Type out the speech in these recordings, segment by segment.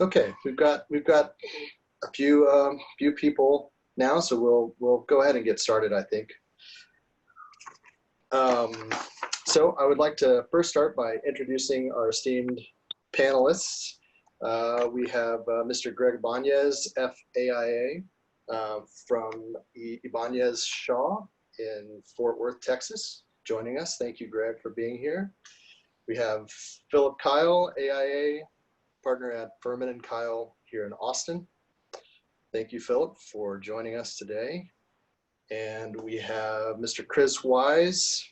Okay, we've got a few people now, so we'll go ahead and get started, I think. So I would like to first start by introducing our esteemed panelists. We have Mr. Greg Ibanez, FAIA, from Ibanez Shaw in Fort Worth, Texas, joining us. Thank you, Greg, for being here. We have Philip Keil, AIA, partner at Furman and Keil here in Austin. Thank you, Philip, for joining us today. And we have Mr. Chris Wise,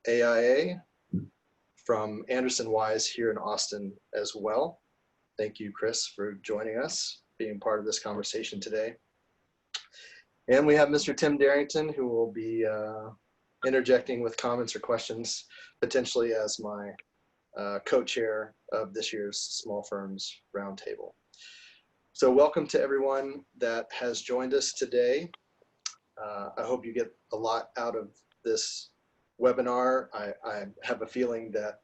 AIA, from Ansdersson Wise here in Austin as well. Thank you, Chris, for joining us, being part of this conversation today. And we have Mr. Tim Darrington, who will be interjecting with comments or questions, potentially as my co-chair of this year's Small Firms Roundtable. So welcome to everyone that has joined us today. I hope you get a lot out of this webinar. I have a feeling that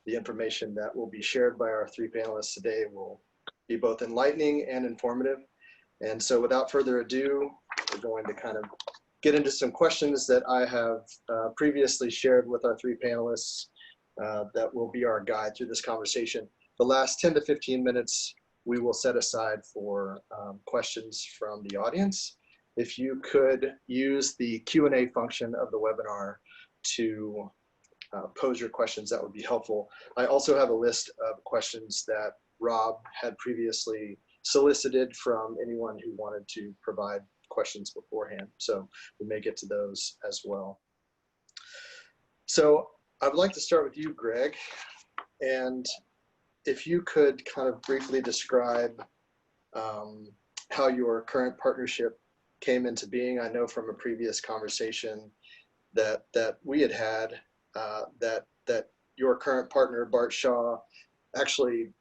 the information that will be shared by our three panelists today will be both enlightening and informative. And so without further ado, we're going to kind of get into some questions that I have previously shared with our three panelists that will be our guide through this conversation. The last 10 to 15 minutes we will set aside for questions from the audience. If you could use the Q&A function of the webinar to pose your questions, that would be helpful. I also have a list of questions that Rob had previously solicited from anyone who wanted to provide questions beforehand. So we may get to those as well. So I would like to start with you, Greg. And if you could kind of briefly describe how your current partnership came into being. I know from a previous conversation that we had that your current partner, Bart Shaw, actually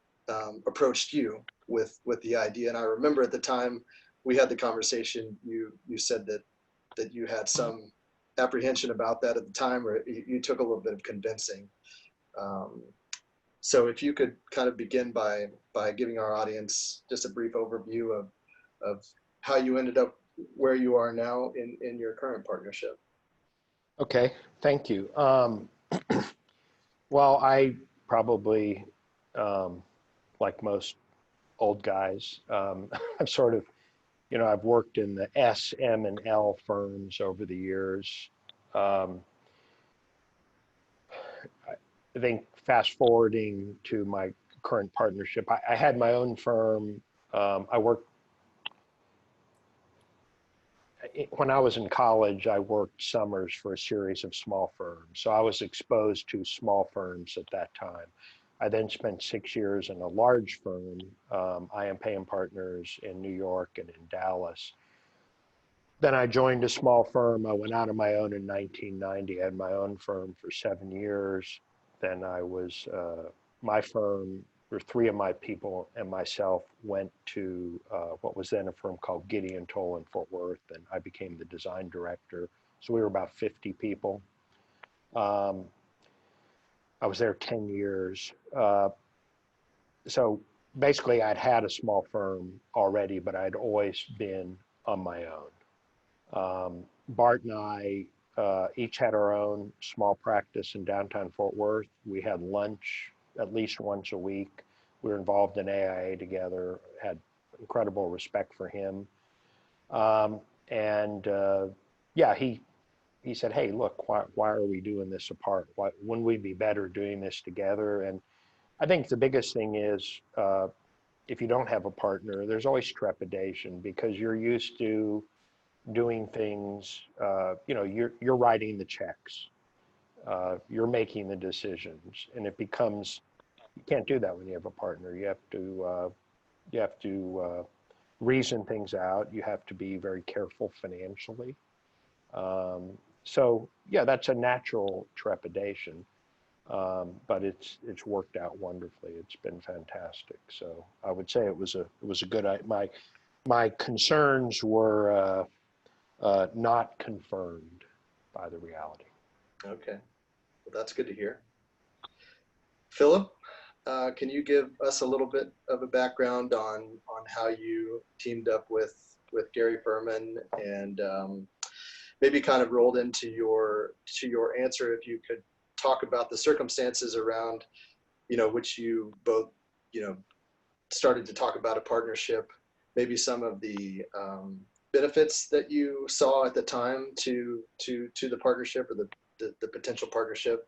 approached you with the idea. And I remember at the time we had the conversation, you said that you had some apprehension about that at the time, or you took a little bit of convincing. So if you could kind of begin by giving our audience just a brief overview of how you ended up where you are now in your current partnership. Okay, thank you. Well, I probably, like most old guys, I've sort of, I've worked in the S, M, and L firms over the years. I think fast forwarding to my current partnership, I had my own firm. I worked, when I was in college, I worked summers for a series of small firms. So I was exposed to small firms at that time. I then spent 6 years in a large firm, I.M. Partners in New York and in Dallas. Then I joined a small firm. I went out on my own in 1990. I had my own firm for 7 years. Then I was, my firm, or three of my people and myself went to what was then a firm called Gideon Toll in Fort Worth, and I became the design director. So we were about 50 people. I was there 10 years. So basically I'd had a small firm already, but I'd always been on my own. Bart and I each had our own small practice in downtown Fort Worth. We had lunch at least once a week. We were involved in AIA together, had incredible respect for him. Yeah, he said, hey, look, why are we doing this apart? Wouldn't we be better doing this together? And I think the biggest thing is, if you don't have a partner, there's always trepidation because you're used to doing things, you're writing the checks, you're making the decisions, and it becomes, you can't do that when you have a partner. You have to reason things out. You have to be very careful financially. So yeah, that's a natural trepidation, but it's worked out wonderfully. It's been fantastic. So I would say it was a good. My concerns were not confirmed by the reality. Okay, well, that's good to hear. Philip, can you give us a little bit of a background on how you teamed up with Gary Furman, and maybe kind of rolled into your answer, if you could talk about the circumstances around, which you both, started to talk about a partnership, maybe some of the benefits that you saw at the time to the partnership, or the potential partnership,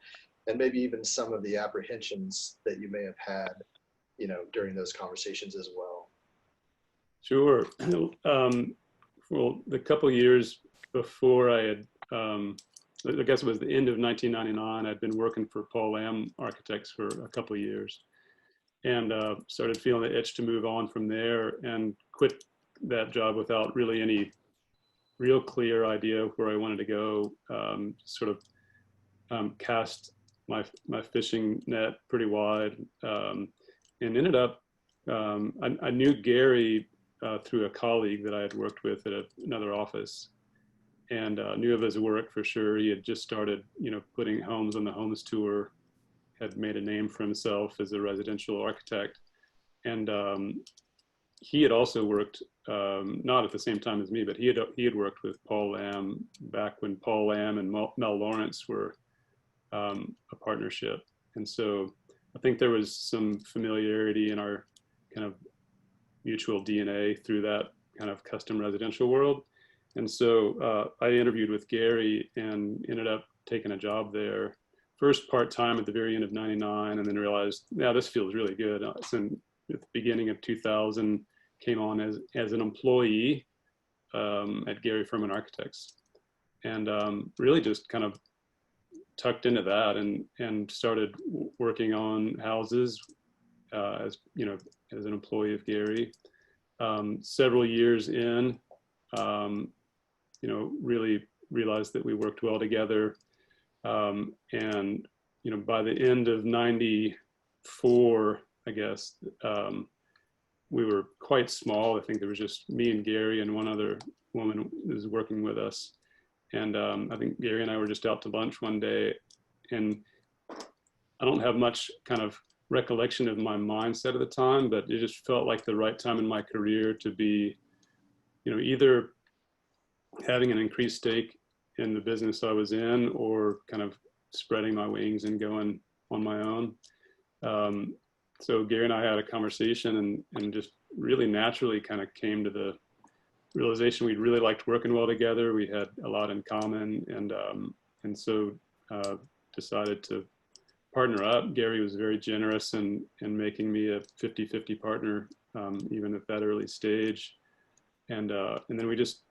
and maybe even some of the apprehensions that you may have had, during those conversations as well. Sure. Well, the couple of years before I had, I guess it was the end of 1999, I'd been working for Paul Lamb Architects for a couple of years, and started feeling the itch to move on from there, and quit that job without really any real clear idea of where I wanted to go. Sort of cast my fishing net pretty wide, and ended up, I knew Gary through a colleague that I had worked with at another office, and knew of his work for sure. He had just started, putting homes on the Homes Tour, had made a name for himself as a residential architect. And he had also worked, not at the same time as me, but he had worked with Paul Lamb back when Paul Lamb and Mel Lawrence were a partnership. And so I think there was some familiarity in our kind of mutual DNA through that kind of custom residential world. And so I interviewed with Gary and ended up taking a job there, first part-time at the very end of '99, and then realized, yeah, this feels really good. So at the beginning of 2000, came on as an employee at Gary Furman Architects, and really just kind of tucked into that and started working on houses as an employee of Gary. Several years in, really realized that we worked well together. And, by the end of '94, I guess, we were quite small. I think there was just me and Gary and one other woman who was working with us. And I think Gary and I were just out to lunch one day, and I don't have much kind of recollection of my mindset at the time, but it just felt like the right time in my career to be, either having an increased stake in the business I was in, or kind of spreading my wings and going on my own. So Gary and I had a conversation, and just really naturally kind of came to the realization we really liked working well together. We had a lot in common, and so decided to partner up. Gary was very generous in making me a 50-50 partner, even at that early stage. And then we just,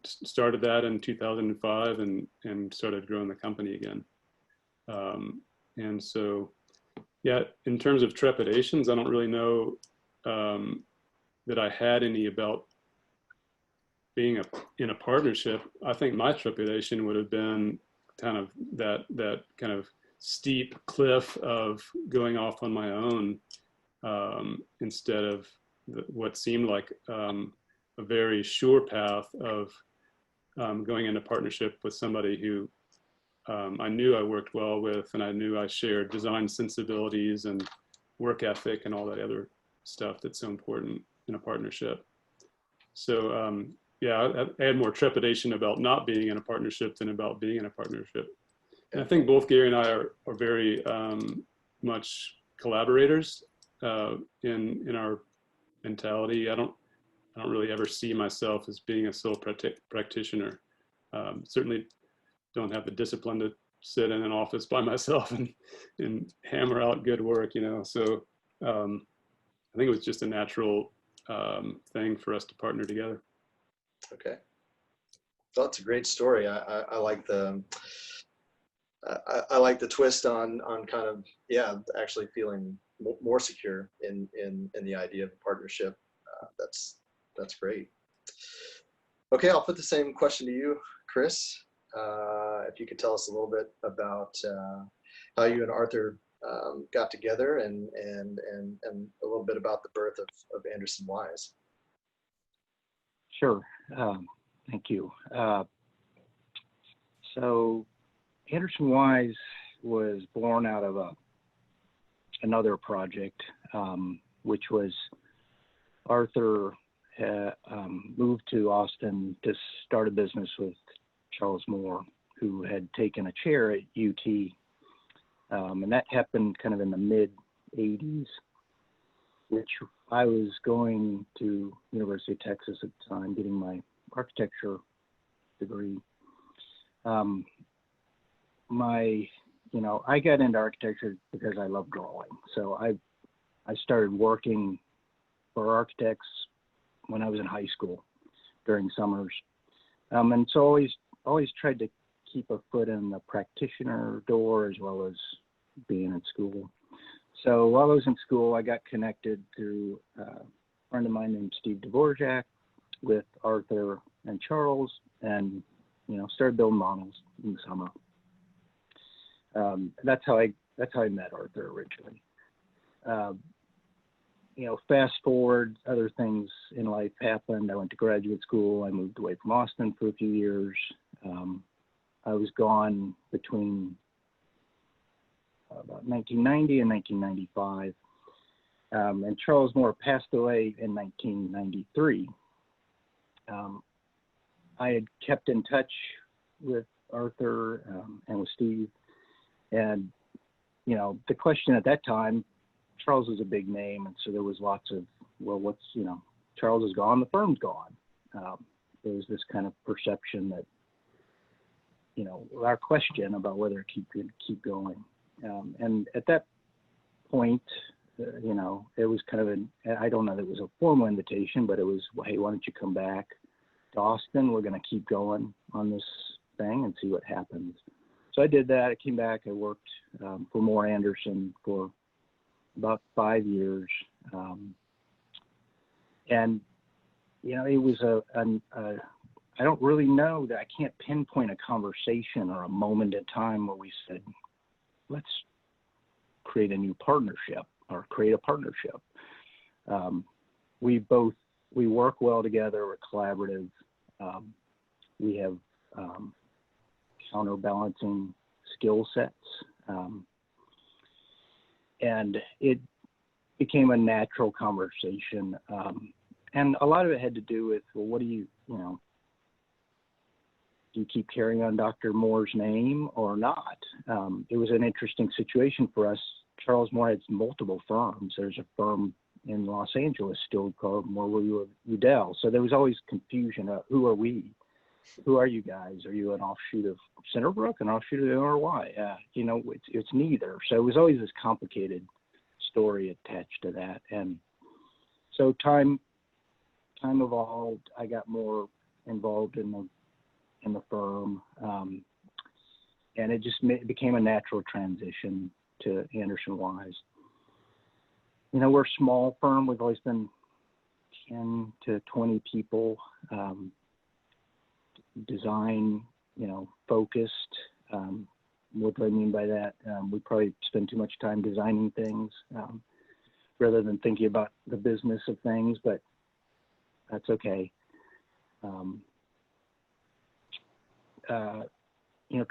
started that in 2005 and started growing the company again. And so, yeah, in terms of trepidations, I don't really know that I had any about being in a partnership. I think my trepidation would have been kind of that kind of steep cliff of going off on my own, instead of what seemed like a very sure path of going into partnership with somebody who I knew I worked well with, and I knew I shared design sensibilities and work ethic and all that other stuff that's so important in a partnership. So yeah, I had more trepidation about not being in a partnership than about being in a partnership. And I think both Gary and I are very much collaborators in our mentality. I don't really ever see myself as being a sole practitioner. Certainly don't have the discipline to sit in an office by myself and hammer out good work, So I think it was just a natural thing for us to partner together. Okay. Well, that's a great story. I like the I like the twist on kind of, yeah, actually feeling more secure in the idea of a partnership. That's great. Okay, I'll put the same question to you, Chris. If you could tell us a little bit about how you and Arthur got together, and a little bit about the birth of Ansdersson Wise. Sure. Thank you. So Ansdersson Wise was born out of another project, which was Arthur moved to Austin to start a business with Charles Moore, who had taken a chair at UT. And that happened kind of in the mid 80s, which I was going to University of Texas at the time, getting my architecture degree. I got into architecture because I love drawing. So I started working for architects when I was in high school during summers. And so always tried to keep a foot in the practitioner door as well as being in school. So while I was in school, I got connected through a friend of mine named Steve Dvorak with Arthur and Charles, and started building models in the summer. That's how I met Arthur originally. Fast forward, other things in life happened. I went to graduate school. I moved away from Austin for a few years. I was gone between about 1990 and 1995. And Charles Moore passed away in 1993. I had kept in touch with Arthur and with Steve. And, the question at that time, Charles was a big name. And so there was lots of, Charles is gone, the firm's gone. There was this kind of perception that, our question about whether it could keep going. And at that point, it was kind of I don't know that it was a formal invitation, but it was, well, hey, why don't you come back to Austin? We're going to keep going on this thing and see what happens. So I did that. I came back. I worked for Moore Ansdersson for about 5 years. And, it was I don't really know that I can't pinpoint a conversation or a moment in time where we said, let's create a new partnership or create a partnership. We work well together. We're collaborative. We have counterbalancing skill sets. And it became a natural conversation. And a lot of it had to do with, well, what do you keep carrying on Dr. Moore's name or not? It was an interesting situation for us. Charles Moore had multiple firms. There's a firm in Los Angeles still called Moore Udell. So there was always confusion of who are we? Who are you guys? Are you an offshoot of Centerbrook, an offshoot of NRY? It's neither. So it was always this complicated story attached to that. And so time evolved. I got more involved in the firm, and it just became a natural transition to Anderson Wise. We're a small firm. We've always been 10 to 20 people, design, focused. What do I mean by that? We probably spend too much time designing things rather than thinking about the business of things, but that's okay.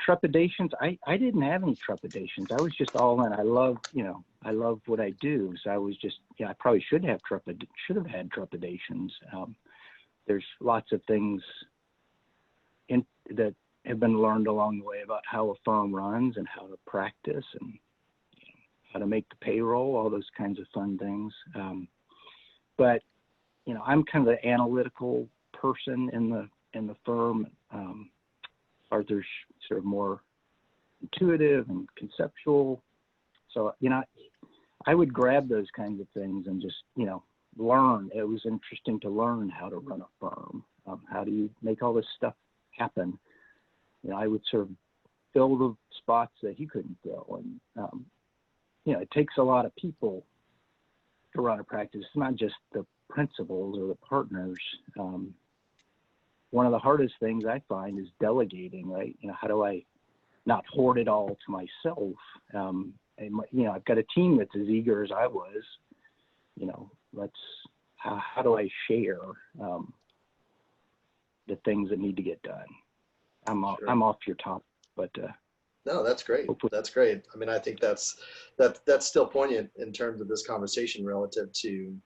Trepidations, I didn't have any trepidations. I was just all in. I love what I do. So I was just, I probably should have had trepidations. There's lots of things that have been learned along the way about how a firm runs and how to practice and how to make the payroll, all those kinds of fun things. But I'm kind of the analytical person in the firm. Arthur's sort of more intuitive and conceptual. So, I would grab those kinds of things and just, learn. It was interesting to learn how to run a firm. How do you make all this stuff happen? I would sort of fill the spots that he couldn't fill. And, it takes a lot of people to run a practice. It's not just the principals or the partners. One of the hardest things I find is delegating, right? How do I not hoard it all to myself? And, I've got a team that's as eager as I was. How do I share the things that need to get done? I'm off your top, but No, that's great. Hopefully. That's great. I mean, I think that's still poignant in terms of this conversation relative to,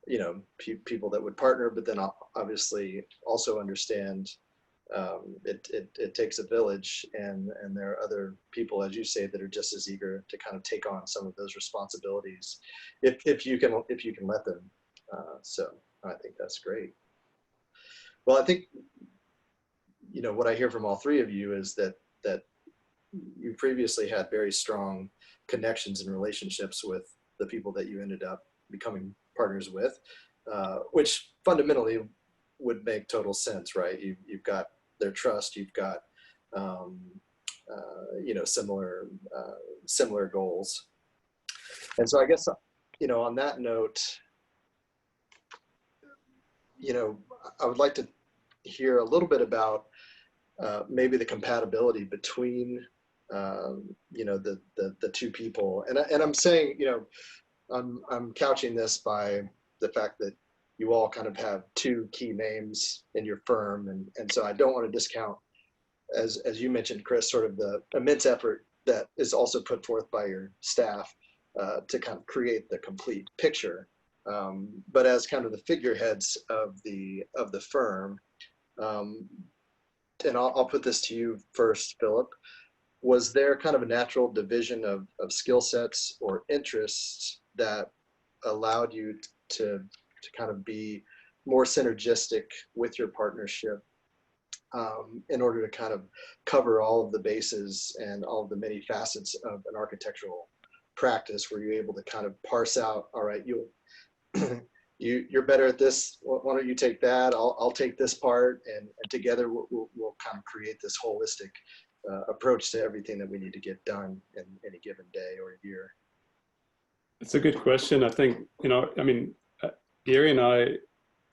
you know, people that would partner, but then obviously also understand it takes a village, and there are other people, as you say, that are just as eager to kind of take on some of those responsibilities, if you can let them. So I think that's great. Well, I think, you know, what I hear from all three of you is that you previously had very strong connections and relationships with the people that you ended up becoming partners with, which fundamentally would make total sense, right? You've got their trust, you've got you know, similar goals. And so I guess, you know, on that note, you know, I would like to hear a little bit about maybe the compatibility between you know, the two people. And I'm saying, you know, I'm couching this by the fact that you all kind of have two key names in your firm, and so I don't want to discount, as you mentioned, Chris, sort of the immense effort that is also put forth by your staff to kind of create the complete picture. But as kind of the figureheads of the firm, and I'll put this to you first, Philip. Was there kind of a natural division of skill sets or interests that allowed you to kind of be more synergistic with your partnership in order to kind of cover all of the bases and all of the many facets of an architectural practice? Were you able to kind of parse out, all right, you're better at this, why don't you take that, I'll take this part, and together we'll kind of create this holistic approach to everything that we need to get done in any given day or year? It's a good question. I think, you know, I mean, Gary and I,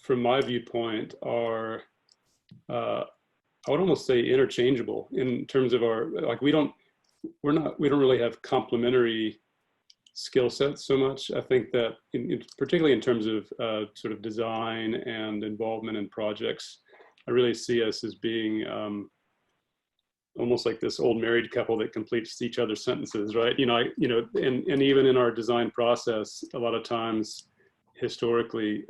from my viewpoint, are, I would almost say, interchangeable in terms of our, like, we don't really have complementary skill sets so much. I think that particularly in terms of sort of design and involvement in projects, I really see us as being almost like this old married couple that completes each other's sentences, right? And even in our design process, a lot of times historically,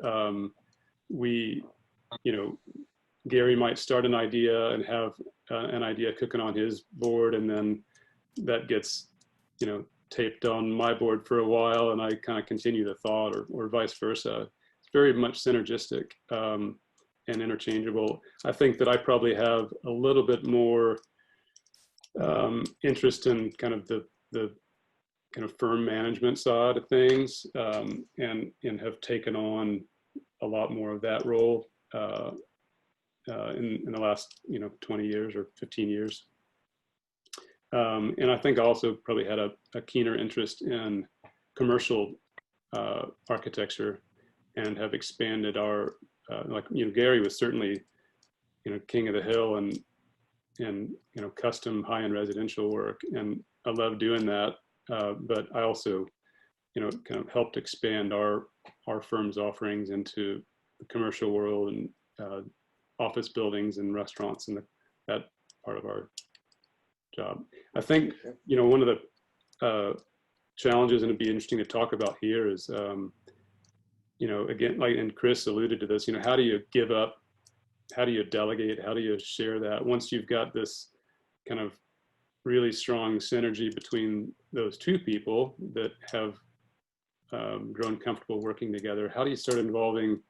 Gary might start an idea and have an idea cooking on his board, and then that gets, taped on my board for a while, and I kind of continue the thought, or vice versa. It's very much synergistic and interchangeable. I think that I probably have a little bit more interest in kind of the kind of firm management side of things, and have taken on a lot more of that role in the last 20 years or 15 years. And I think I also probably had a keener interest in commercial architecture, and have expanded our Gary was certainly king of the hill and custom high-end residential work, and I love doing that. But I also kind of helped expand our firm's offerings into the commercial world, and office buildings and restaurants, and that part of our job. I think one of the challenges, and it'd be interesting to talk about here, is again, like, and Chris alluded to this, how do you give up, how do you delegate, how do you share that once you've got this kind of really strong synergy between those two people that have grown comfortable working together? How do you start involving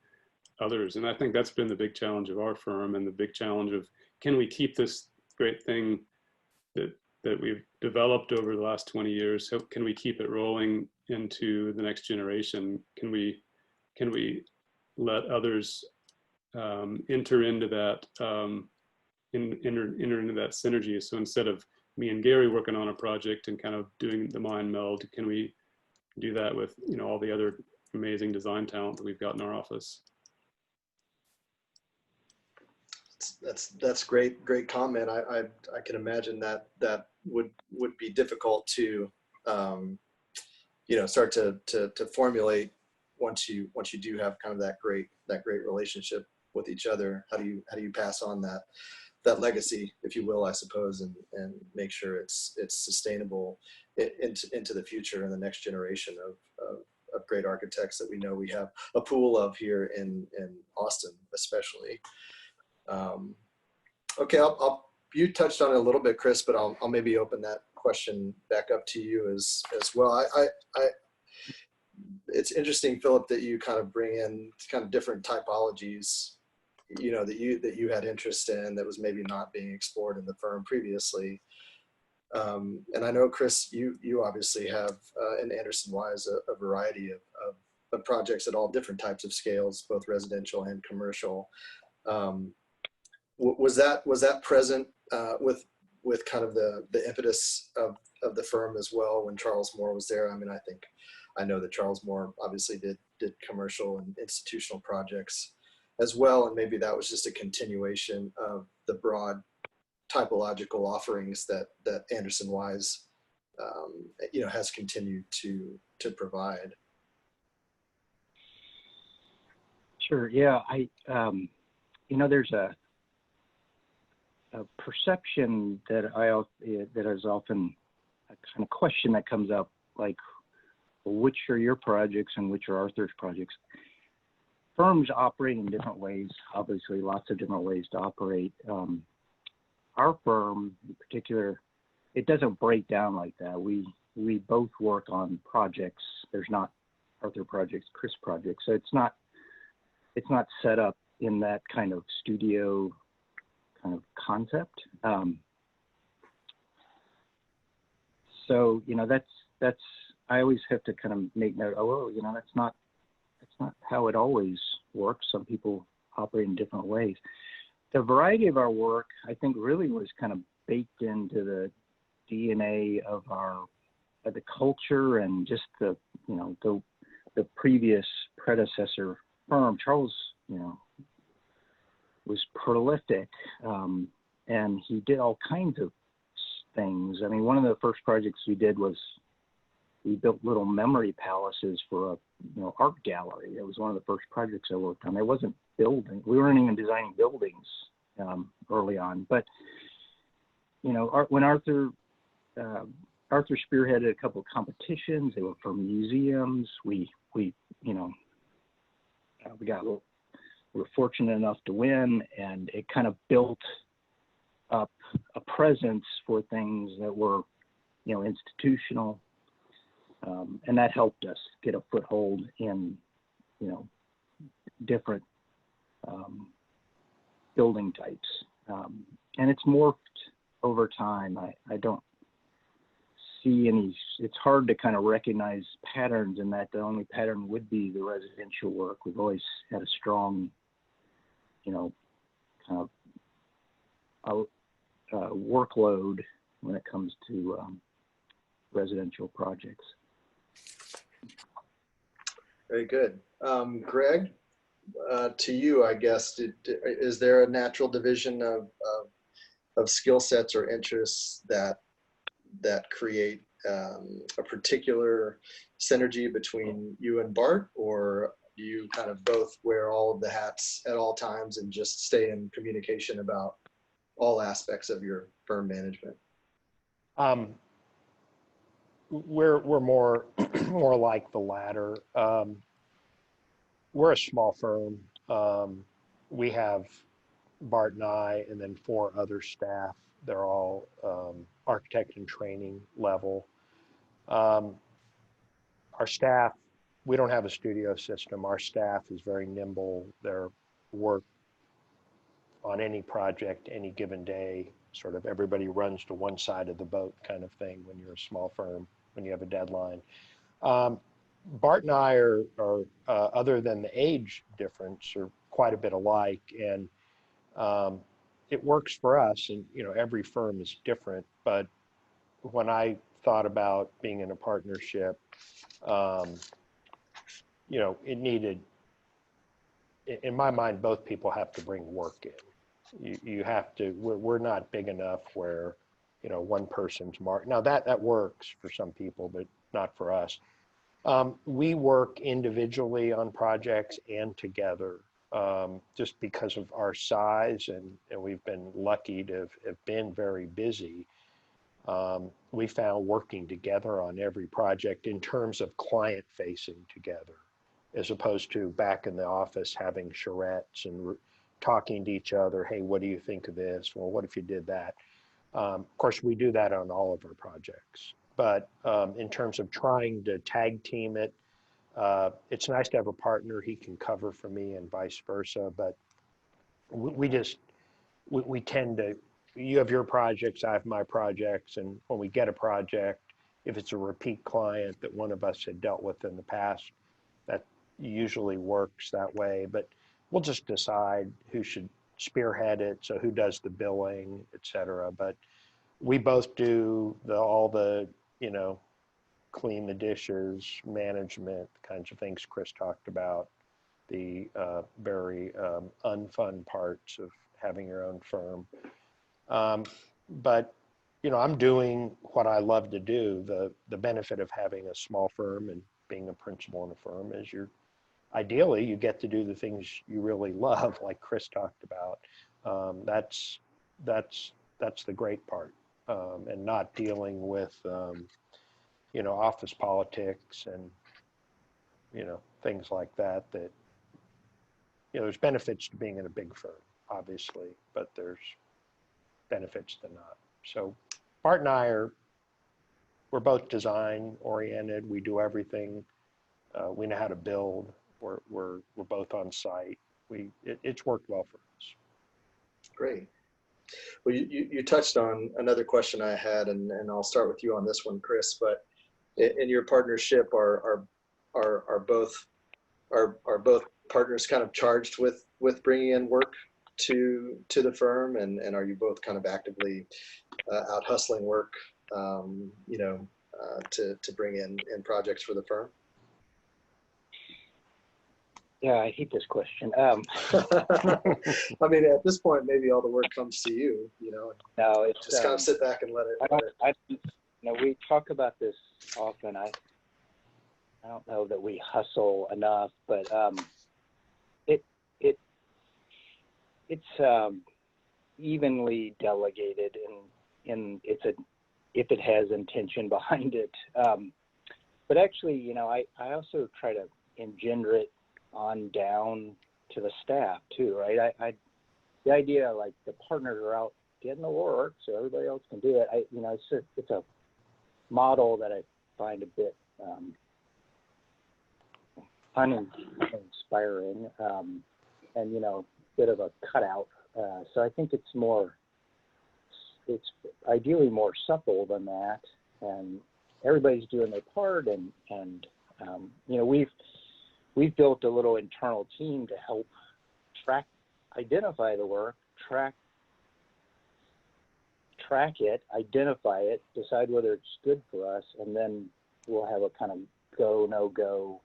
others? And I think that's been the big challenge of our firm, and the big challenge of, can we keep this great thing that we've developed over the last 20 years? So can we keep it rolling into the next generation? Can we let others enter into that, enter into that synergy? So instead of me and Gary working on a project and kind of doing the mind meld, can we do that with all the other amazing design talent that we've got in our office? That's great comment. I can imagine that would be difficult to start to formulate once you do have kind of that great relationship with each other. How do you pass on that that legacy, if you will, I suppose, and make sure it's sustainable into the future and the next generation of great architects that we know we have a pool of here in Austin, especially. Okay, you touched on it a little bit, Chris, but I'll maybe open that question back up to you as well. It's interesting, Philip, that you kind of bring in kind of different typologies, you know, that you had interest in that was maybe not being explored in the firm previously. And I know, Chris, you obviously have in Ansdersson-Wise a variety of projects at all different types of scales, both residential and commercial. Was that present with kind of the impetus of the firm as well when Charles Moore was there? I mean, I know that Charles Moore obviously did commercial and institutional projects as well, and maybe that was just a continuation of the broad typological offerings that Ansdersson-Wise you know, has continued to provide. Sure. Yeah. You know, there's a perception that is often a kind of question that comes up, like, well, which are your projects and which are Arthur's projects? Firms operate in different ways, obviously lots of different ways to operate. Our firm in particular, it doesn't break down like that. We both work on projects. There's not Arthur projects, Chris projects. So it's not set up in that kind of studio kind of concept. So, you know, that's I always have to kind of make note, oh, you know, that's not how it always works. Some people operate in different ways. The variety of our work, I think, really was kind of baked into the DNA of the culture and just the previous predecessor firm. Charles, you know, was prolific, and he did all kinds of things. I mean, one of the first projects we did was we built little memory palaces for a art gallery. It was one of the first projects I worked on. It wasn't building. We weren't even designing buildings early on. But you know, when Arthur spearheaded a couple of competitions. They were for museums. We were fortunate enough to win, and it kind of built up a presence for things that were, you know, institutional. And that helped us get a foothold in, you know, different building types. And it's morphed over time. I don't see any, it's hard to kind of recognize patterns in that. The only pattern would be the residential work. We've always had a strong, you know, kind of workload when it comes to residential projects. Very good. Greg, to you, I guess, is there a natural division of skill sets or interests that create a particular synergy between you and Bart, or do you kind of both wear all of the hats at all times and just stay in communication about all aspects of your firm management? We're more more like the latter. We're a small firm. We have Bart and I, and then 4 other staff. They're all architect and training level. Our staff, we don't have a studio system. Our staff is very nimble. Their work on any project, any given day, sort of everybody runs to one side of the boat kind of thing when you're a small firm, when you have a deadline. Bart and I are other than the age difference, are quite a bit alike, and it works for us. And you know, every firm is different. But when I thought about being in a partnership, you know, it needed, in my mind, both people have to bring work in. You have to. We're not big enough where, you know, one person's mark. Now that works for some people, but not for us. We work individually on projects and together. just because of our size, and we've been lucky to have been very busy. We found working together on every project in terms of client facing together, as opposed to back in the office having charrettes and talking to each other. Hey, what do you think of this? Well, what if you did that? Of course, we do that on all of our projects. But in terms of trying to tag team it, it's nice to have a partner. He can cover for me and vice versa. But we tend to, you have your projects, I have my projects. And when we get a project, if it's a repeat client that one of us had dealt with in the past, that usually works that way. But we'll just decide who should spearhead it. So who does the billing, et cetera. But we both do all the, clean the dishes, management, kinds of things Chris talked about, the very unfun parts of having your own firm. But, I'm doing what I love to do. The benefit of having a small firm and being a principal in a firm is ideally you get to do the things you really love, like Chris talked about. That's the great part, and not dealing with, office politics and, things like that, there's benefits to being in a big firm, obviously, but there's benefits to not. So Bart and I we're both design oriented. We do everything. We know how to build. We're both on site. It's worked well for us. Great. Well, you touched on another question I had, and I'll start with you on this one, Chris. But in your partnership, are both partners kind of charged with bringing in work to the firm, and are you both kind of actively out hustling work, to bring in projects for the firm? Yeah, I hate this question. I mean, at this point, maybe all the work comes to you, No, it's just kind of sit back and let it. We talk about this often. I don't know that we hustle enough, but it's evenly delegated, and if it has intention behind it. But actually, I also try to engender it on down to the staff too, right? The idea, like, the partners are out getting the work so everybody else can do it. It's a model that I find a bit uninspiring, and bit of a cutout. So I think it's ideally more supple than that, and everybody's doing their part, and we've built a little internal team to help identify the work, track it, identify it, decide whether it's good for us, and then we'll have a kind of go, no-go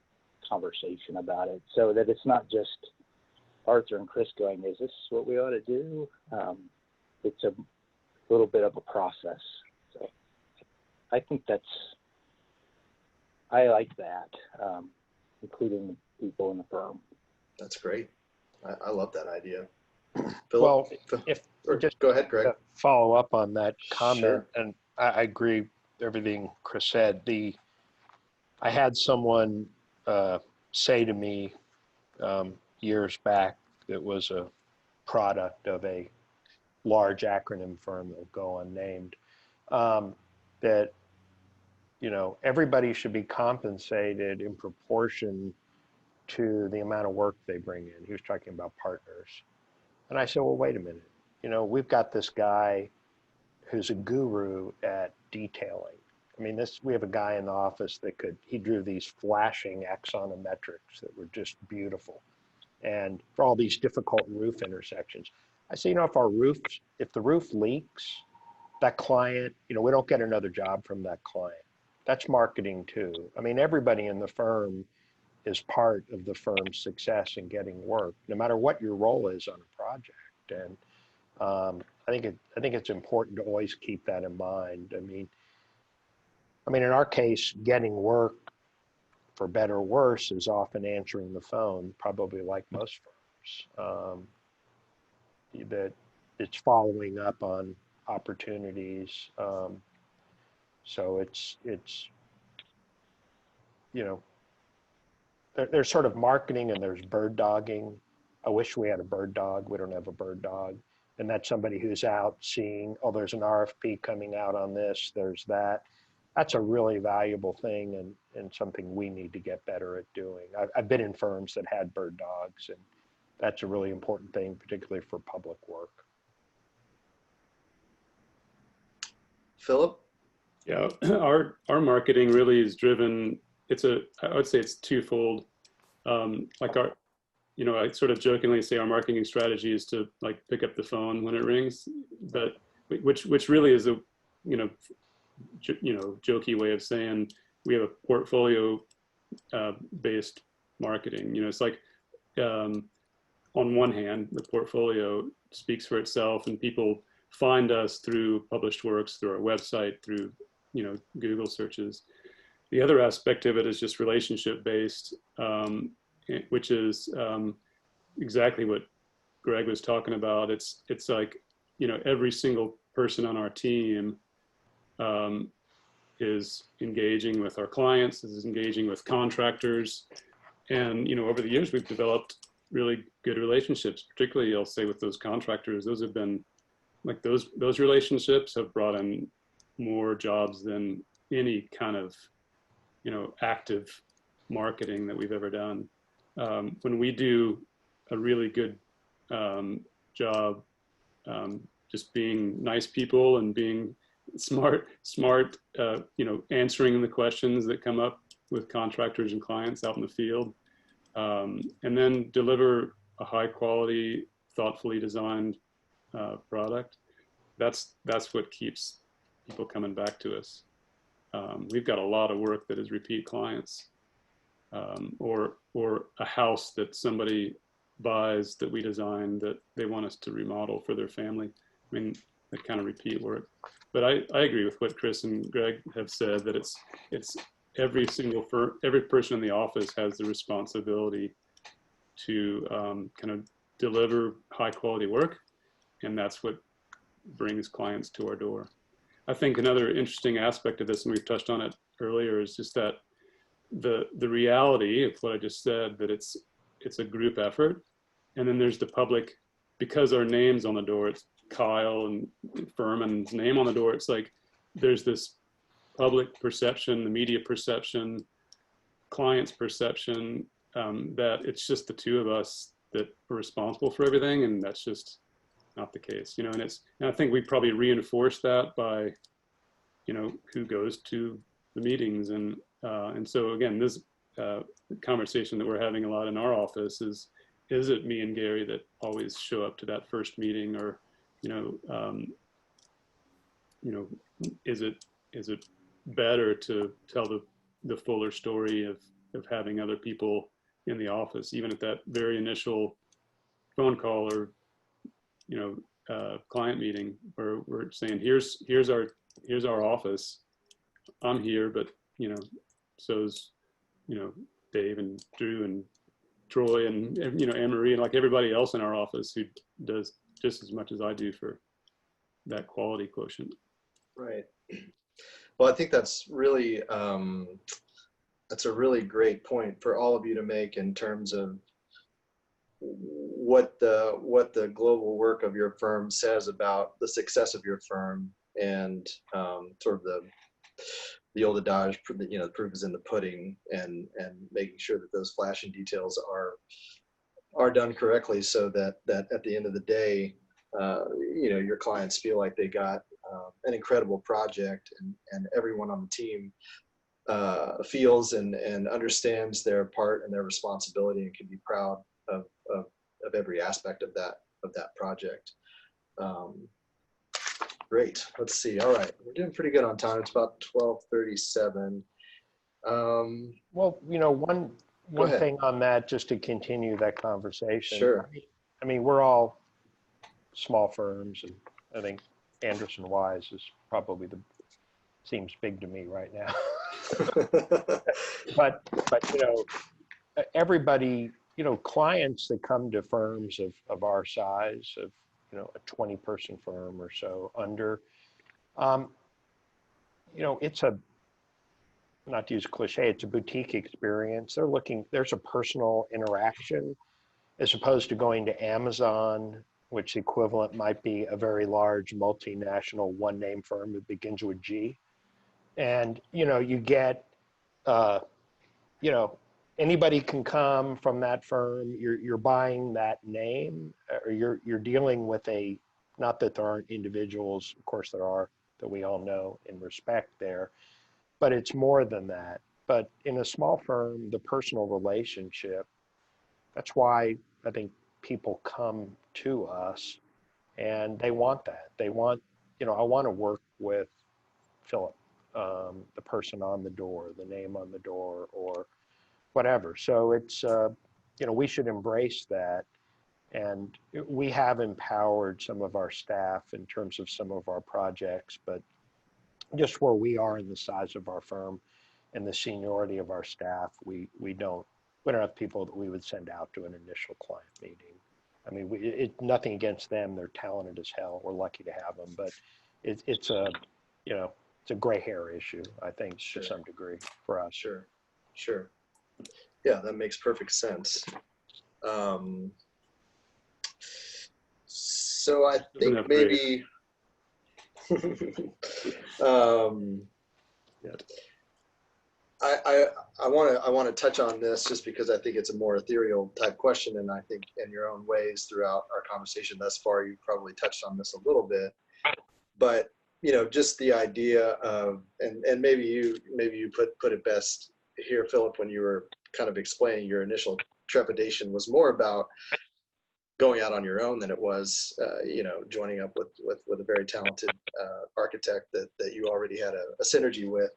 conversation about it, so that it's not just Arthur and Chris going, is this what we ought to do? It's a little bit of a process. So I think I like that, including the people in the firm. That's great. I love that idea. Philip, well, go ahead, Greg. Follow up on that comment, Sure. And I agree with everything Chris said. I had someone say to me years back that was a product of a large acronym firm that will go unnamed, that everybody should be compensated in proportion to the amount of work they bring in. He was talking about partners. And I said, well, wait a minute. We've got this guy who's a guru at detailing. I mean, we have a guy in the office he drew these flashing axonometrics that were just beautiful. And for all these difficult roof intersections. I say, if the roof leaks, that client, we don't get another job from that client. That's marketing too. I mean, everybody in the firm is part of the firm's success in getting work, no matter what your role is on a project. And I think it's important to always keep that in mind. I mean, in our case, getting work, for better or worse, is often answering the phone, probably like most firms. that it's following up on opportunities. So it's you know, there's sort of marketing and there's bird dogging. I wish we had a bird dog. We don't have a bird dog. And that's somebody who's out seeing, oh, there's an RFP coming out on this, there's that. That's a really valuable thing and something we need to get better at doing. I've been in firms that had bird dogs, and that's a really important thing, particularly for public work. Philip? Yeah, our marketing really is driven. I would say it's twofold. Like I sort of jokingly say our marketing strategy is to like pick up the phone when it rings, but which really is a jokey way of saying we have a portfolio based marketing. It's like on one hand, the portfolio speaks for itself, and people find us through published works, through our website, through Google searches. The other aspect of it is just relationship based, which is exactly what Greg was talking about. It's like every single person on our team is engaging with our clients, is engaging with contractors, and over the years we've developed really good relationships. Particularly, I'll say with those contractors, those have been like those relationships have brought in more jobs than any kind of active marketing that we've ever done. When we do a really good job just being nice people and being smart, answering the questions that come up with contractors and clients out in the field, and then deliver a high quality, thoughtfully designed product. That's what keeps people coming back to us. We've got a lot of work that is repeat clients, or a house that somebody buys that we designed that they want us to remodel for their family. I mean, that kind of repeat work. But I agree with what Chris and Greg have said, that it's every person in the office has the responsibility to kind of deliver high quality work, and that's what brings clients to our door. I think another interesting aspect of this, and we've touched on it earlier, is just that the reality of what I just said, that it's a group effort, and then there's the public, because our name's on the door, it's Keil and Furman's name on the door. It's like there's this public perception, the media perception, clients' perception, that it's just the two of us that are responsible for everything, and that's just not the case, and I think we probably reinforce that by, who goes to the meetings, and so again, this conversation that we're having a lot in our office is it me and Gary that always show up to that first meeting, or is it better to tell the fuller story of having other people in the office, even at that very initial phone call or client meeting, where we're saying, here's our office. I'm here, but so's Dave and Drew and Troy and Anne-Marie and like everybody else in our office who does just as much as I do for that quality quotient. Right. Well, I think that's really that's a really great point for all of you to make in terms of what the global work of your firm says about the success of your firm, and sort of the old adage, the proof is in the pudding, and making sure that those flashing details are done correctly, so that at the end of the day, your clients feel like they got an incredible project, and everyone on the team feels and understands their part and their responsibility, and can be proud of every aspect of that project. Great. Let's see. All right, we're doing pretty good on time. It's about 12:37. Well, one thing on that, just to continue that conversation. Sure. I mean, we're all small firms, and I think Ansdersson Wise is probably seems big to me right now. but everybody clients that come to firms of our size, of, a 20-person firm or so under, it's not to use a cliche, it's a boutique experience. There's a personal interaction as opposed to going to Amazon, which the equivalent might be a very large multinational one-name firm that begins with G. And, you get, anybody can come from that firm. You're buying that name, or you're dealing with not that there aren't individuals, of course there are, that we all know and respect there, but it's more than that. But in a small firm, the personal relationship, that's why I think people come to us, and they want that. They want, I want to work with Philip, the person on the door, the name on the door, or whatever. So it's, we should embrace that. And we have empowered some of our staff in terms of some of our projects, but just where we are in the size of our firm and the seniority of our staff, we don't have people that we would send out to an initial client meeting. I mean, nothing against them. They're talented as hell. We're lucky to have them, but it's a gray hair issue, I think, to some degree for us. Sure. Yeah, that makes perfect sense. So I think maybe, I want to touch on this just because I think it's a more ethereal type question, and I think in your own ways throughout our conversation thus far, you probably touched on this a little bit, but just the idea of, and maybe you put it best here, Philip, when you were kind of explaining your initial trepidation was more about going out on your own than it was, joining up with a very talented architect that you already had a synergy with,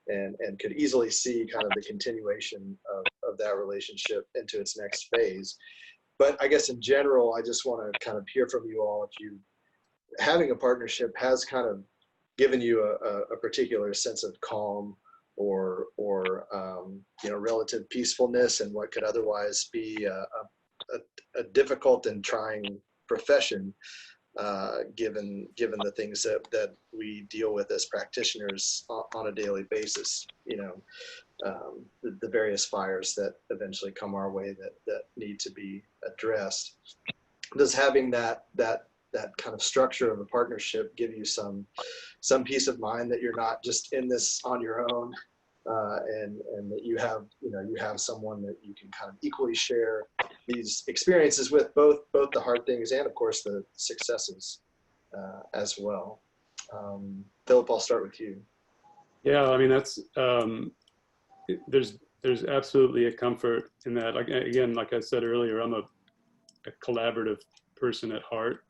and could easily see kind of the continuation of that relationship into its next phase. But I guess in general, I just want to kind of hear from you all if having a partnership has kind of given you a particular sense of calm or relative peacefulness in what could otherwise be a difficult and trying profession, given the things that we deal with as practitioners on a daily basis. The various fires that eventually come our way that need to be addressed. Does having that kind of structure of a partnership give you some peace of mind that you're not just in this on your own, and that you have someone that you can kind of equally share these experiences with, both the hard things and of course the successes as well? Philip, I'll start with you. Yeah, I mean, that's there's absolutely a comfort in that. Like I said earlier, I'm a collaborative person at heart.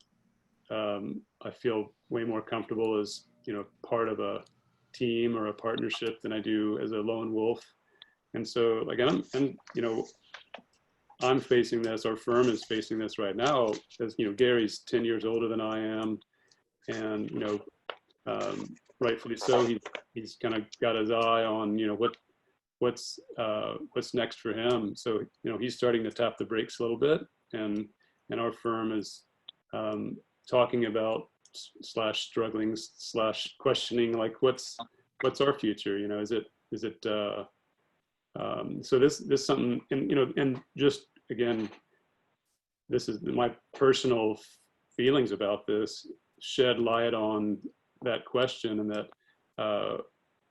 I feel way more comfortable as part of a team or a partnership than I do as a lone wolf. And so, I'm facing this, our firm is facing this right now, as Gary's 10 years older than I am, and rightfully so, he's kind of got his eye on what's next for him. So he's starting to tap the brakes a little bit, and our firm is talking about struggling questioning, like what's our future? Is it so this something, and just again, this is my personal feelings about this, shed light on that question, and that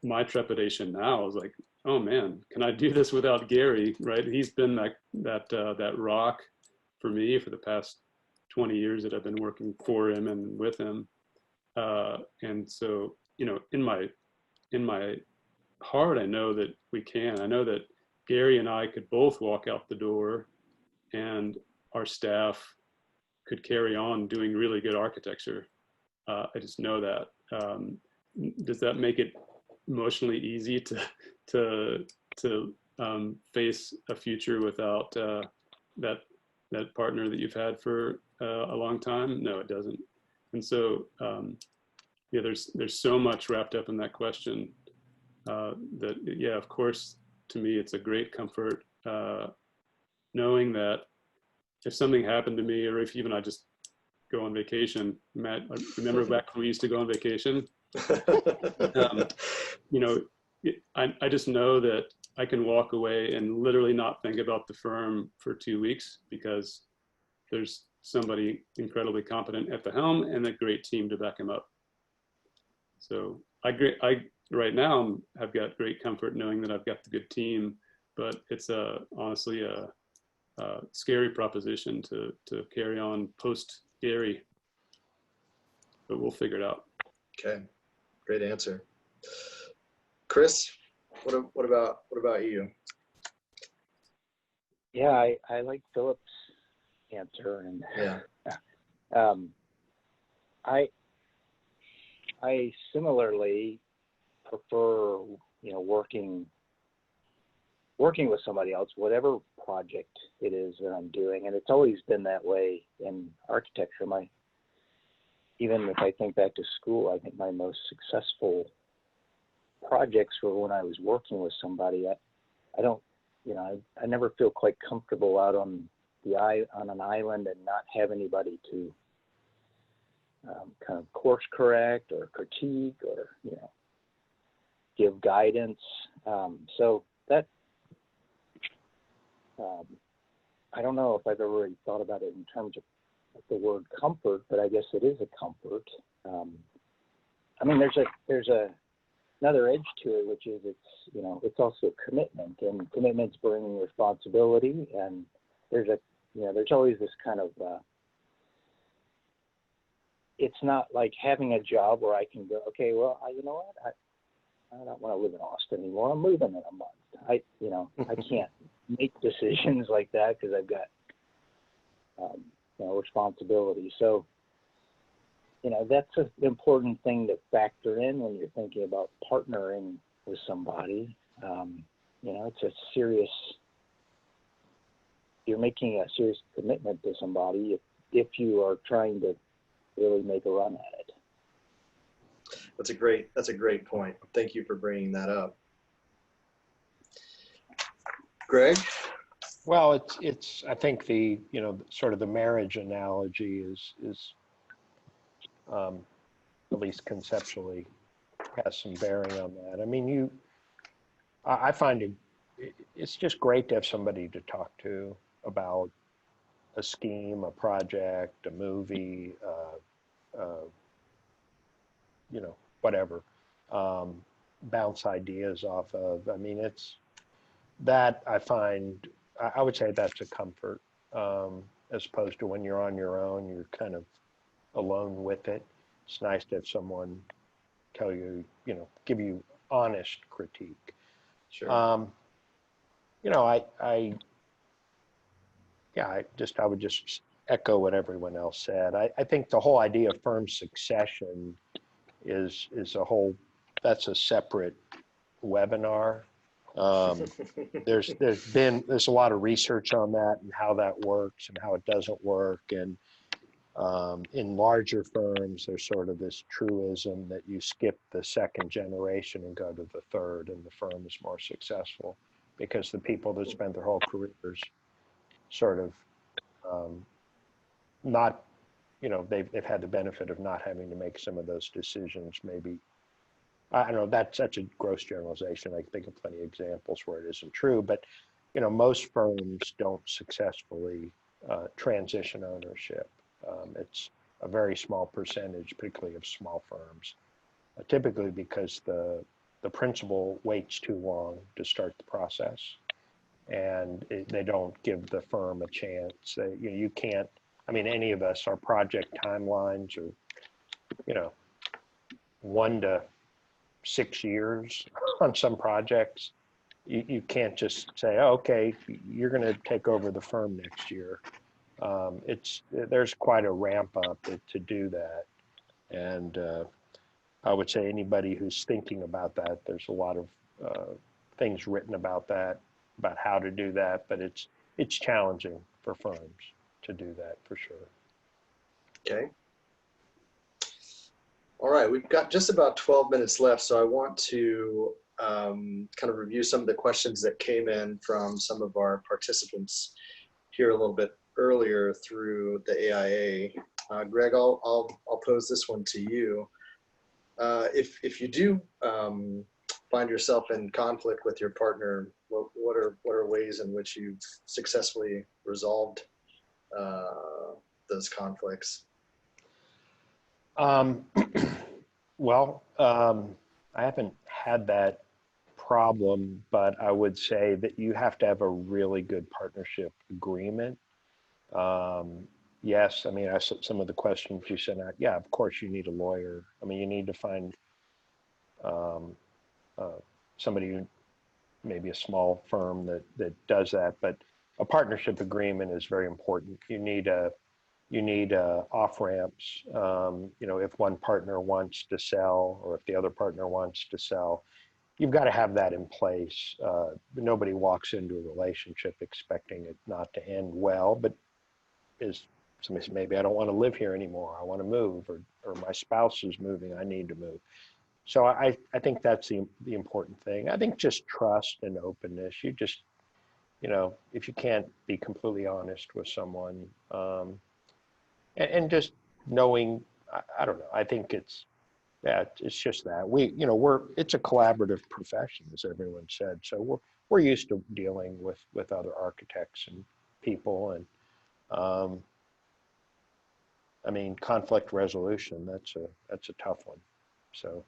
my trepidation now is like, oh man, can I do this without Gary? Right? He's been that rock for me for the past 20 years that I've been working for him and with him. And so, in my heart, I know that we can. I know that Gary and I could both walk out the door, and our staff could carry on doing really good architecture. I just know that. Does that make it emotionally easy to face a future without that partner that you've had for a long time? No, it doesn't. And so, there's so much wrapped up in that question that, of course, to me, it's a great comfort knowing that if something happened to me, or if even I just go on vacation, Matt, remember back when we used to go on vacation? You know, I just know that I can walk away and literally not think about the firm for 2 weeks because there's somebody incredibly competent at the helm and a great team to back him up. So I right now have got great comfort knowing that I've got the good team, but it's honestly a scary proposition to carry on post Gary, but we'll figure it out. Okay, great answer. Chris, what about you? Yeah, I like Philip's answer, and Yeah. I similarly prefer, you know, working with somebody else, whatever project it is that I'm doing, and it's always been that way in architecture. Even if I think back to school, I think my most successful projects were when I was working with somebody. I don't, you know, I never feel quite comfortable out on an island and not have anybody to kind of course correct or critique or, you know, give guidance. So that, I don't know if I've ever really thought about it in terms of the word comfort, but I guess it is a comfort. I mean, there's another edge to it, which is it's also commitment, and commitment's bringing responsibility, and there's always this kind of it's not like having a job where I can go, okay, well, you know what, I don't want to live in Austin anymore. I'm moving in a month. I can't make decisions like that because I've got responsibility. So, you know, that's an important thing to factor in when you're thinking about partnering with somebody. You know, you're making a serious commitment to somebody if you are trying to really make a run at it. That's a great point. Thank you for bringing that up. Greg? Well, it's I think the, you know, sort of the marriage analogy is at least conceptually has some bearing on that. I mean, I find it's just great to have somebody to talk to about a scheme, a project, a movie, you know, whatever, bounce ideas off of. I mean, it's that I find, I would say that's a comfort, as opposed to when you're on your own, you're kind of alone with it. It's nice to have someone tell you, you know, give you honest critique. Sure. You know, I would just echo what everyone else said. I think the whole idea of firm succession is that's a separate webinar. There's a lot of research on that and how that works and how it doesn't work. And in larger firms, there's sort of this truism that you skip the second generation and go to the third, and the firm is more successful because the people that spend their whole careers sort of not, you know, they've had the benefit of not having to make some of those decisions. Maybe, I don't know, that's such a gross generalization. I can think of plenty of examples where it isn't true, but, you know, most firms don't successfully transition ownership. It's a very small percentage, particularly of small firms, typically because the principal waits too long to start the process, and they don't give the firm a chance. You can't, I mean, any of us, our project timelines are, you know, 1 to 6 years on some projects. You can't just say, oh, okay, you're going to take over the firm next year. There's quite a ramp up to do that. And I would say anybody who's thinking about that, there's a lot of things written about that, about how to do that, but it's challenging for firms to do that for sure. Okay. All right, we've got just about 12 minutes left, so I want to kind of review some of the questions that came in from some of our participants. here a little bit earlier through the AIA. Greg, I'll pose this one to you. If you do find yourself in conflict with your partner, what are ways in which you've successfully resolved those conflicts? Well, I haven't had that problem, but I would say that you have to have a really good partnership agreement. Yes, I mean, some of the questions you sent out, yeah, of course you need a lawyer. I mean, you need to find somebody who, maybe a small firm that does that, but a partnership agreement is very important. You need off ramps. You know, if one partner wants to sell or if the other partner wants to sell, you've got to have that in place. Nobody walks into a relationship expecting it not to end well, but is somebody says, maybe I don't want to live here anymore, I want to move, or my spouse is moving, I need to move. So I think that's the important thing. I think just trust and openness. You just, you know, if you can't be completely honest with someone, and just knowing, I don't know, I think it's just that it's a collaborative profession, as everyone said. So we're used to dealing with other architects and people, and I mean, conflict resolution, that's a tough one. So.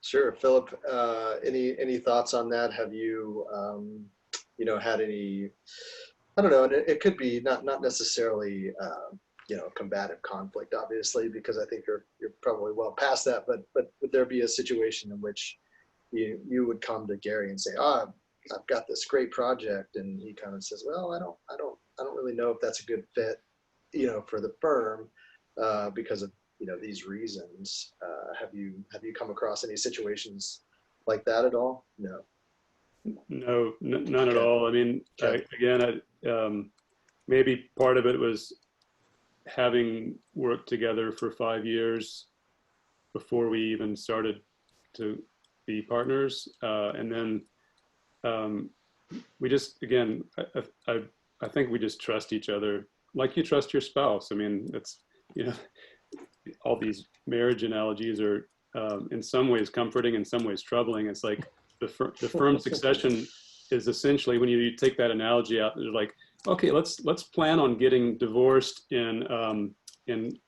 Sure, Philip. Any thoughts on that? Have you had any? I don't know. And it could be not necessarily combative conflict, obviously, because I think you're probably well past that. But would there be a situation in which you would come to Gary and say, "Oh, I've got this great project," and he kind of says, "Well, I don't really know if that's a good fit, for the firm, because of these reasons." Have you come across any situations like that at all? No. No, none at all. I mean, maybe part of it was having worked together for 5 years before we even started to be partners, and then we just, again, I think we just trust each other like you trust your spouse. I mean, it's all these marriage analogies are in some ways comforting, in some ways troubling. It's like the firm succession is essentially, when you take that analogy out, they're like, okay, let's plan on getting divorced in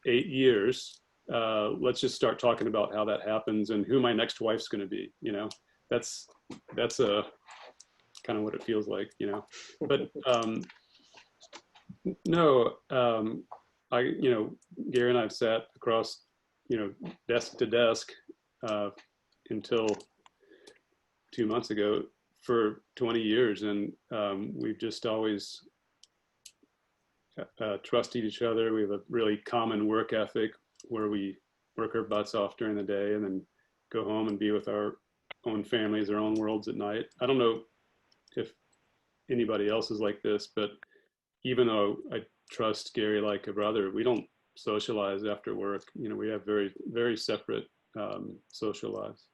8 years. Let's just start talking about how that happens and who my next wife's going to be. That's a kind of what it feels like. But no. Gary and I have sat across, desk to desk until 2 months ago for 20 years. And we've just always trusted each other. We have a really common work ethic where we work our butts off during the day and then go home and be with our own families, our own worlds at night. I don't know if anybody else is like this, but even though I trust Gary like a brother, we don't socialize after work. We have very, very separate social lives.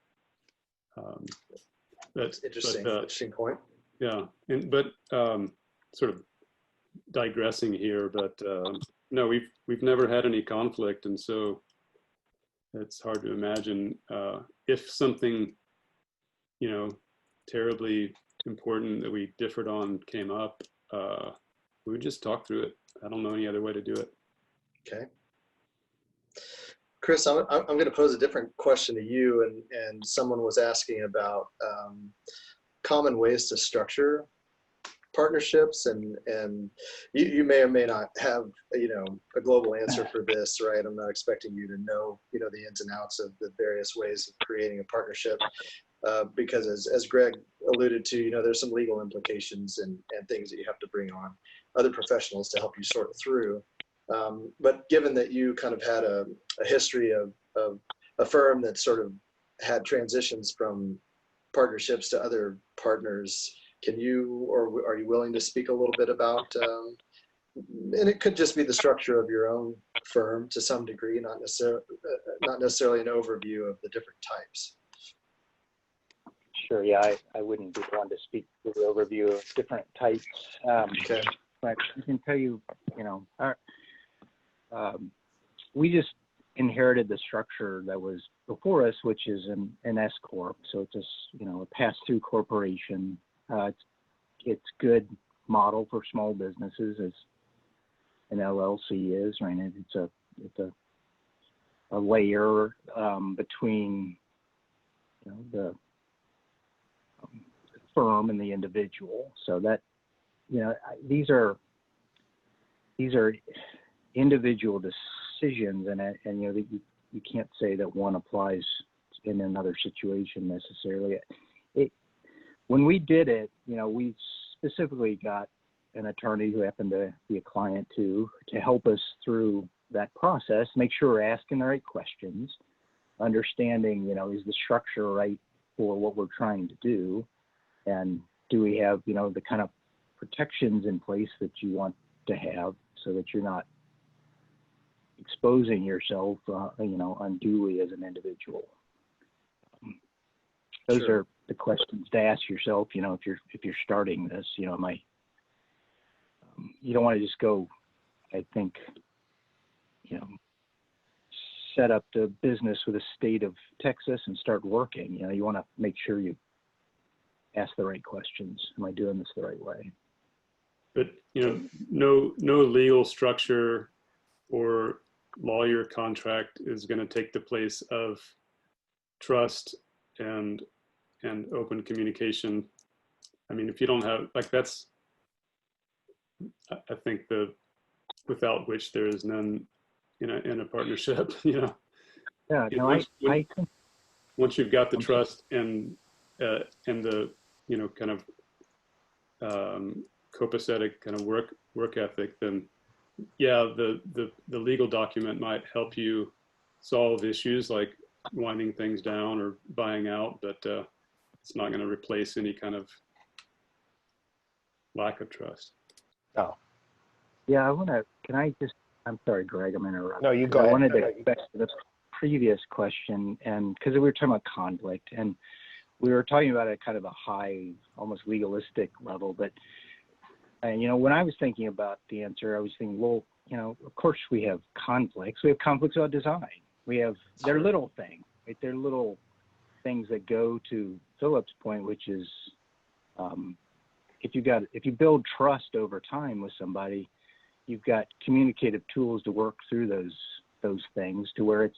That's interesting. Interesting point. Yeah, but sort of digressing here, but no, we've never had any conflict, and so it's hard to imagine if something terribly important that we differed on came up. We would just talk through it. I don't know any other way to do it. Okay. Chris, I'm going to pose a different question to you, and someone was asking about common ways to structure partnerships, and you may or may not have a global answer for this, right? I'm not expecting you to know the ins and outs of the various ways of creating a partnership, because as Greg alluded to, there's some legal implications and things that you have to bring on other professionals to help you sort through. But given that you kind of had a history of a firm that sort of had transitions from partnerships to other partners, can you, or are you willing to speak a little bit about, and it could just be the structure of your own firm to some degree, not necessarily an overview of the different types. Sure. Yeah, I wouldn't be one to speak to the overview of different types. Okay. But I can tell you, our, we just inherited the structure that was before us, which is an S corp. So it's a pass-through corporation. It's good model for small businesses as an LLC is, right? It's a layer between the firm and the individual. So that these are individual decisions, and you can't say that one applies in another situation necessarily. When we did it, we specifically got an attorney who happened to be a client too, to help us through that process, make sure we're asking the right questions, understanding, is the structure right for what we're trying to do, and do we have, the kind of protections in place that you want to have so that you're not exposing yourself, unduly as an individual. Those Sure. are the questions to ask yourself, if you're starting this, you don't want to just go, I think, set up the business with the state of Texas and start working. You want to make sure you ask the right questions. Am I doing this the right way? But no legal structure or lawyer contract is going to take the place of trust and open communication. I mean, if you don't have, that's, I think without which there is none in a partnership. Yeah. No, I think once you've got the trust and the kind of copacetic kind of work ethic, then yeah, the legal document might help you solve issues like winding things down or buying out, but it's not going to replace any kind of lack of trust. Oh, yeah, I'm sorry, Greg, I'm interrupting. no, you go ahead. I wanted to go back to the previous question, and because we were talking about conflict, and we were talking about it at kind of a high, almost legalistic level, but when I was thinking about the answer, I was thinking, well, of course we have conflicts. We have conflicts about design. They're little things, right? They're little things that go to Philip's point, which is if you build trust over time with somebody, you've got communicative tools to work through those things to where it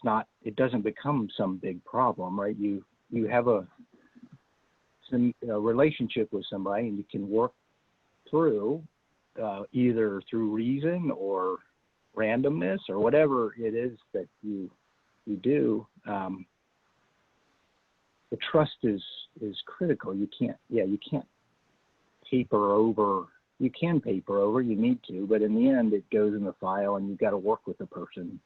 doesn't become some big problem, right? You have a relationship with somebody, and you can work through either through reason or randomness or whatever it is that you do. The trust is critical. You can't paper over. You can paper over, you need to, but in the end, it goes in the file, and you've got to work with the person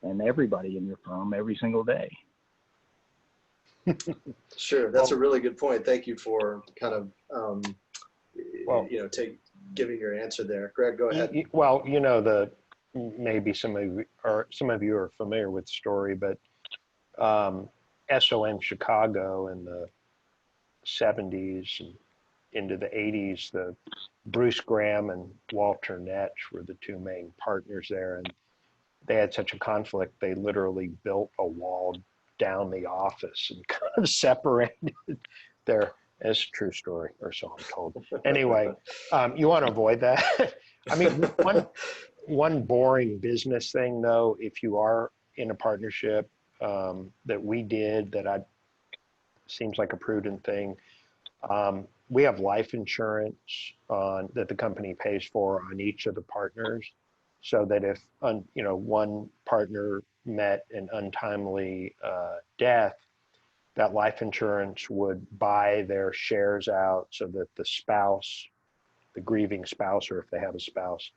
and everybody in your firm every single day. Sure, that's a really good point. Thank you for kind of giving your answer there. Greg, go ahead. Well, maybe some of you are familiar with the story, but SOM Chicago in the 70s and into the 80s, the Bruce Graham and Walter Netsch were the two main partners there, and they had such a conflict they literally built a wall down the office and kind of separated their. It's a true story, or so I'm told. Anyway, you want to avoid that. I mean, one boring business thing though, if you are in a partnership that we did that seems like a prudent thing. We have life insurance that the company pays for on each of the partners, so that if one partner met an untimely death, that life insurance would buy their shares out so that the spouse, the grieving spouse, or if they have a spouse,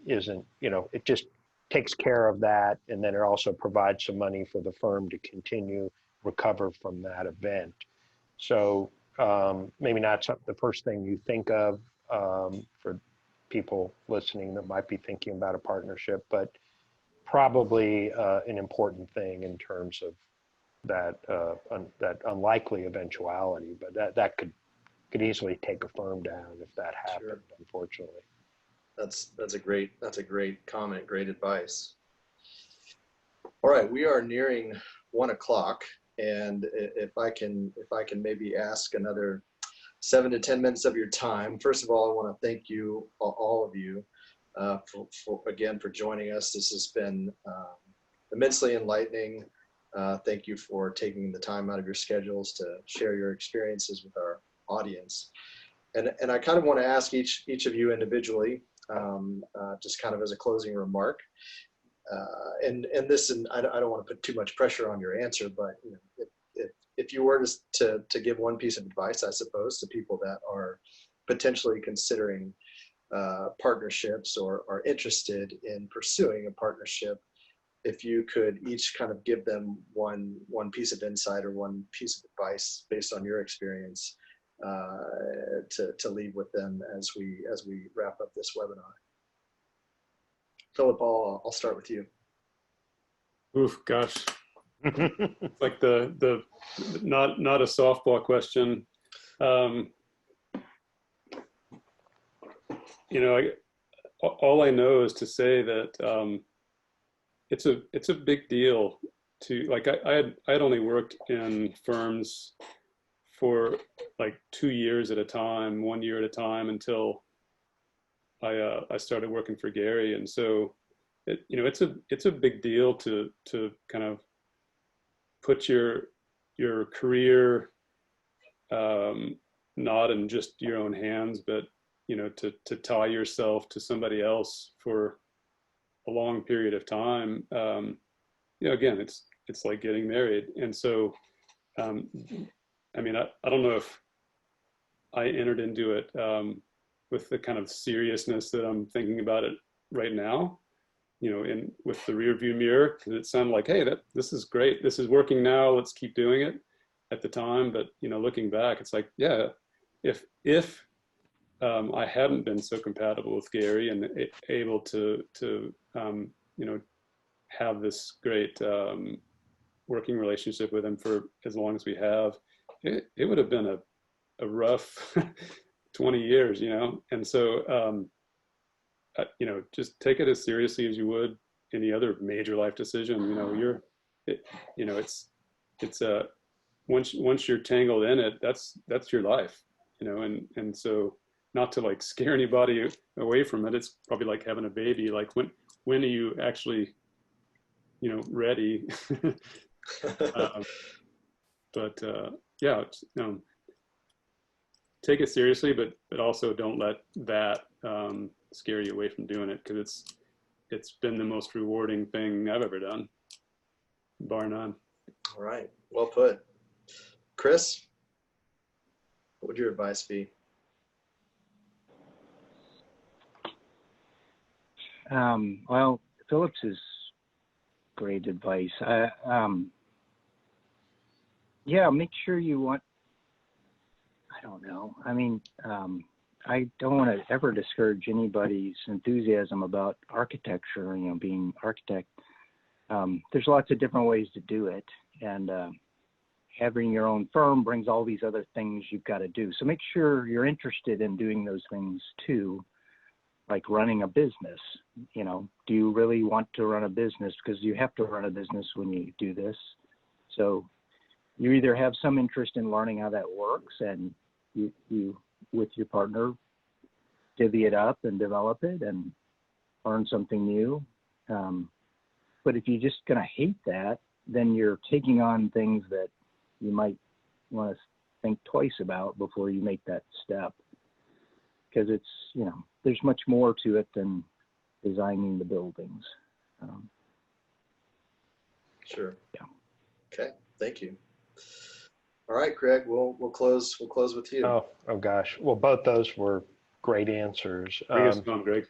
isn't, it just takes care of that. And then it also provides some money for the firm to continue recover from that event. So maybe not the first thing you think of for people listening that might be thinking about a partnership, but probably an important thing in terms of that unlikely eventuality, but that could easily take a firm down if that happened, Sure. unfortunately. That's a great comment, great advice. All right, we are nearing 1 o'clock, and if I can maybe ask another 7 to 10 minutes of your time. First of all, I want to thank you, all of you, for joining us. This has been immensely enlightening. Thank you for taking the time out of your schedules to share your experiences with our audience. And I kind of want to ask each of you individually, just kind of as a closing remark. And I don't want to put too much pressure on your answer, but you know, if you were to give one piece of advice, I suppose, to people that are potentially considering partnerships or are interested in pursuing a partnership, if you could each kind of give them one piece of insight or one piece of advice based on your experience to leave with them as we wrap up this webinar. Philip, I'll start with you. Oof, gosh. Like the not a softball question. You know, all I know is to say that it's a big deal to, like, I had only worked in firms for like 2 years at a time, 1 year at a time, until I started working for Gary. And so you know, it's a big deal to kind of put your career not in just your own hands, but you know, to tie yourself to somebody else for a long period of time. You know, again, it's like getting married. And so I mean, I don't know if I entered into it with the kind of seriousness that I'm thinking about it right now, you know, with the rear view mirror, because it sounded like, hey, this is great, this is working now, let's keep doing it at the time. But you know, looking back, it's like, yeah, if I hadn't been so compatible with Gary and able to you know, have this great working relationship with him for as long as we have, it would have been a rough 20 years, you know. And so you know, just take it as seriously as you would any other major life decision. You know, you know, it's once you're tangled in it, that's your life, you know. And so, not to like scare anybody away from it, it's probably like having a baby. Like when are you actually, you know, ready? But yeah, take it seriously, but also don't let that scare you away from doing it, because it's been the most rewarding thing I've ever done, bar none. All right, well put. Chris, what would your advice be? Well, Philip's is great advice. Yeah, make sure you want, I don't know. I mean, I don't want to ever discourage anybody's enthusiasm about architecture, you know, being architect. There's lots of different ways to do it. And having your own firm brings all these other things you've got to do. So make sure you're interested in doing those things too, like running a business. You know, do you really want to run a business? Because you have to run a business when you do this. So you either have some interest in learning how that works, and you with your partner divvy it up and develop it and learn something new. But if you're just going to hate that, then you're taking on things that you might want to think twice about before you make that step. Because it's, you know, there's much more to it than designing the buildings. Sure. Yeah. Okay, thank you. All right, Greg, we'll close with you. Oh gosh. Well, both those were great answers. Bring us on, Greg.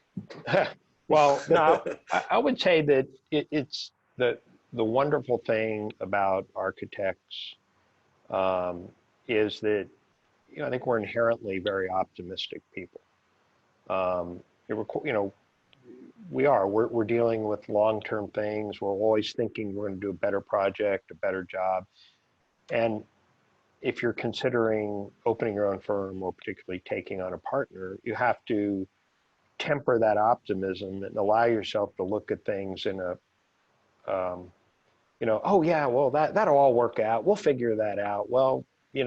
Well, no, I would say that it's the wonderful thing about architects is that, you know, I think we're inherently very optimistic people. You know, we're dealing with long-term things. We're always thinking we're going to do a better project, a better job. And if you're considering opening your own firm or particularly taking on a partner, you have to temper that optimism and allow yourself to look at things in a, oh yeah, well that'll all work out. We'll figure that out. Well, you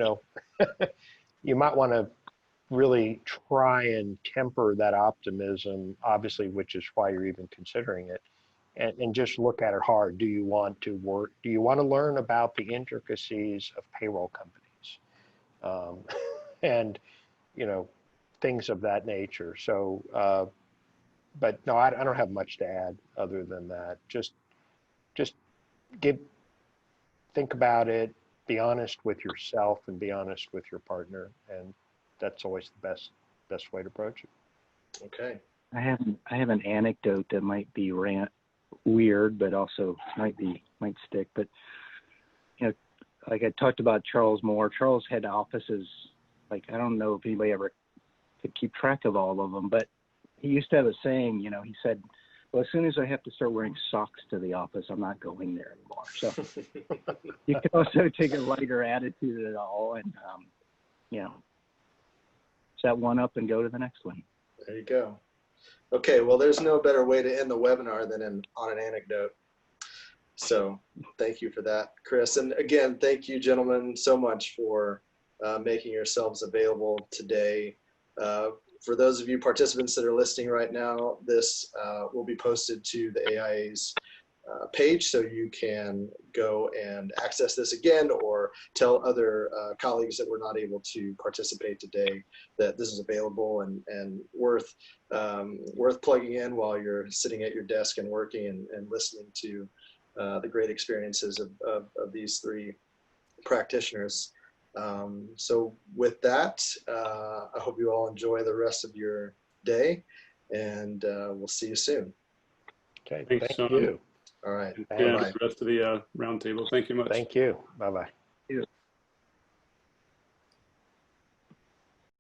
might want to really try and temper that optimism, obviously, which is why you're even considering it, and just look at it hard. Do you want to work? Do you want to learn about the intricacies of payroll companies, and things of that nature? So, but no, I don't have much to add other than that. Just think about it. Be honest with yourself and be honest with your partner, and that's always the best way to approach it. Okay. I have an anecdote that might be weird, but also might stick. But like I talked about Charles Moore. Charles had offices, like, I don't know if anybody ever could keep track of all of them, but he used to have a saying. He said, "Well, as soon as I have to start wearing socks to the office, I'm not going there anymore." So you can also take a lighter attitude at all, and set one up and go to the next one. There you go. Okay, well, there's no better way to end the webinar than on an anecdote. So thank you for that, Chris. And again, thank you, gentlemen, so much for making yourselves available today. For those of you participants that are listening right now, this will be posted to the AIA's page, so you can go and access this again, or tell other colleagues that were not able to participate today that this is available and worth plugging in while you're sitting at your desk and working and listening to the great experiences of these three practitioners. So with that, I hope you all enjoy the rest of your day, and we'll see you soon. Okay, Thanks, thank you. All right. And Bye-bye. the rest of the roundtable. Thank you much. Thank you. Bye-bye.